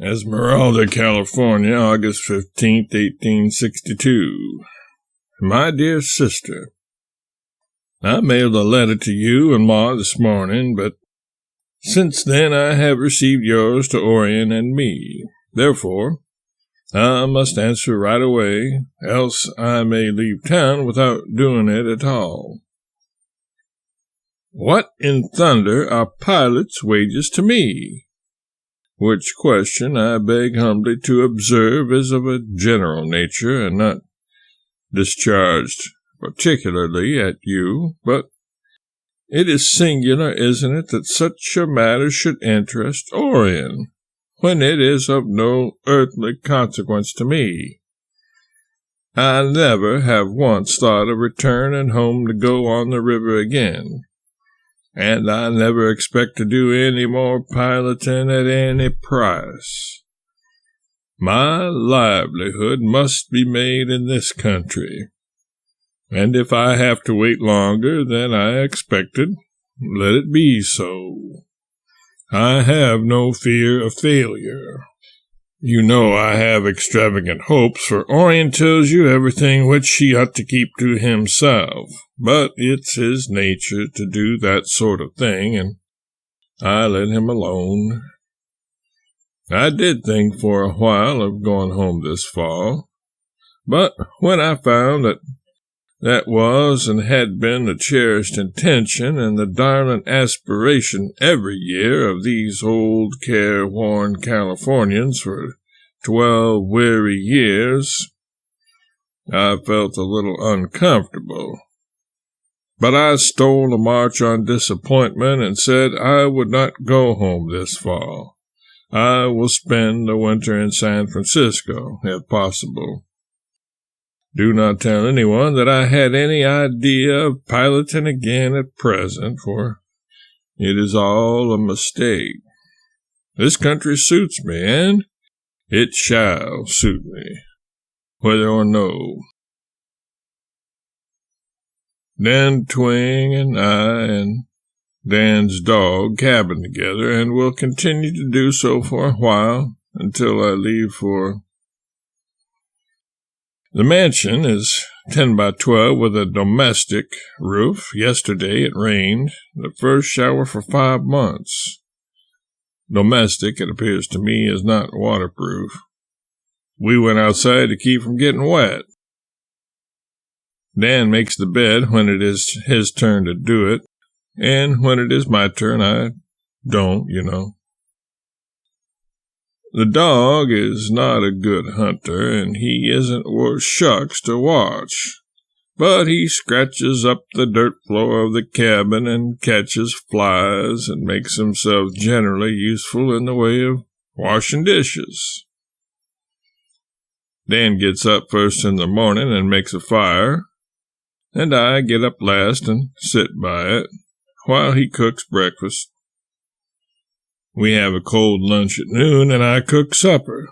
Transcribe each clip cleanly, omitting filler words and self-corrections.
Esmeralda, California, August 15th, 1862. My dear sister, I mailed a letter to you and Ma this morning, but since then I have received yours to Orion and me. Therefore, I must answer right away, else I may leave town without doing it at all. What in thunder are pilots' wages to me? Which question I beg humbly to observe is of a general nature, and not discharged particularly at you, but it is singular, isn't it, that such a matter should interest Orion, when it is of no earthly consequence to me. I never have once thought of returning home to go on the river again, and I never expect to do any more piloting at any price. My livelihood must be made in this country, and if I have to wait longer than I expected, let it be so. I have no fear of failure. You know I have extravagant hopes, for Orion tells you everything which he ought to keep to himself, but it's his nature to do that sort of thing, and I let him alone. I did think for a while of going home this fall, but when I found that was and had been the cherished intention and the darling aspiration every year of these old careworn Californians for 12 weary years, I felt a little uncomfortable. But I stole a march on disappointment and said I would not go home this fall. I will spend the winter in San Francisco, if possible. Do not tell anyone that I had any idea of piloting again at present, for it is all a mistake. This country suits me, and it shall suit me, whether or no. Dan Twing and I and Dan's dog cabin together, and will continue to do so for a while until I leave for... The mansion is 10 by 12 with a domestic roof. Yesterday it rained, the first shower for 5 months. Domestic, it appears to me, is not waterproof. We went outside to keep from getting wet. Dan makes the bed when it is his turn to do it, and when it is my turn, I don't, you know. The dog is not a good hunter, and he isn't worth shucks to watch, but he scratches up the dirt floor of the cabin and catches flies and makes himself generally useful in the way of washing dishes. Dan gets up first in the morning and makes a fire, and I get up last and sit by it while he cooks breakfast. We have a cold lunch at noon, and I cook supper,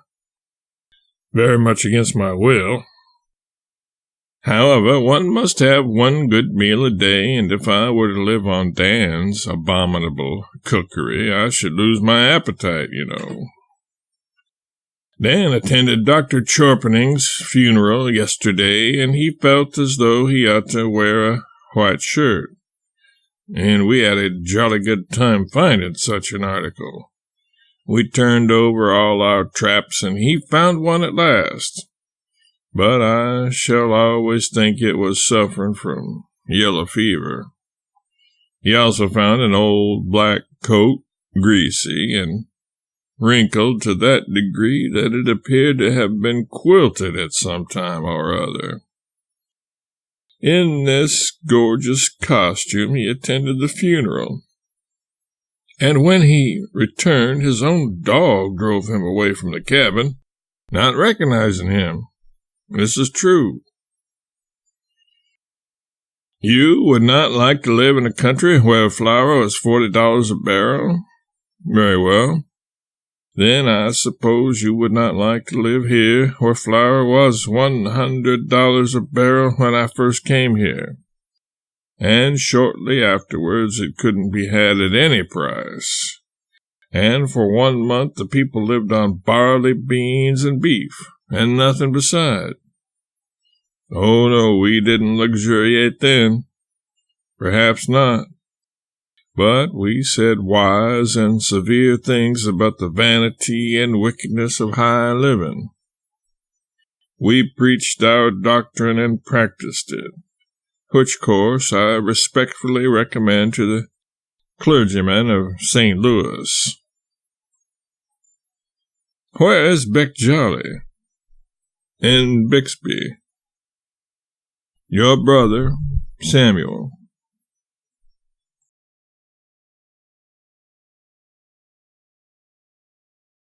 very much against my will. However, one must have one good meal a day, and if I were to live on Dan's abominable cookery, I should lose my appetite, you know. Dan attended Dr. Chorpening's funeral yesterday, and he felt as though he ought to wear a white shirt. And we had a jolly good time finding such an article. We turned over all our traps, and he found one at last. But I shall always think it was suffering from yellow fever. He also found an old black coat, greasy, and wrinkled to that degree that it appeared to have been quilted at some time or other. In this gorgeous costume he attended the funeral, and when he returned, his own dog drove him away from the cabin, not recognizing him. This is true. You would not like to live in a country where flour is $40 a barrel? Very well. Then I suppose you would not like to live here, where flour was $100 a barrel when I first came here, and shortly afterwards it couldn't be had at any price, and for 1 month the people lived on barley, beans, and beef, and nothing beside. Oh, no, we didn't luxuriate then. Perhaps not. But we said wise and severe things about the vanity and wickedness of high living. We preached our doctrine and practiced it, which course I respectfully recommend to the clergymen of St. Louis. Where is Beck Jolly? In Bixby. Your brother, Samuel.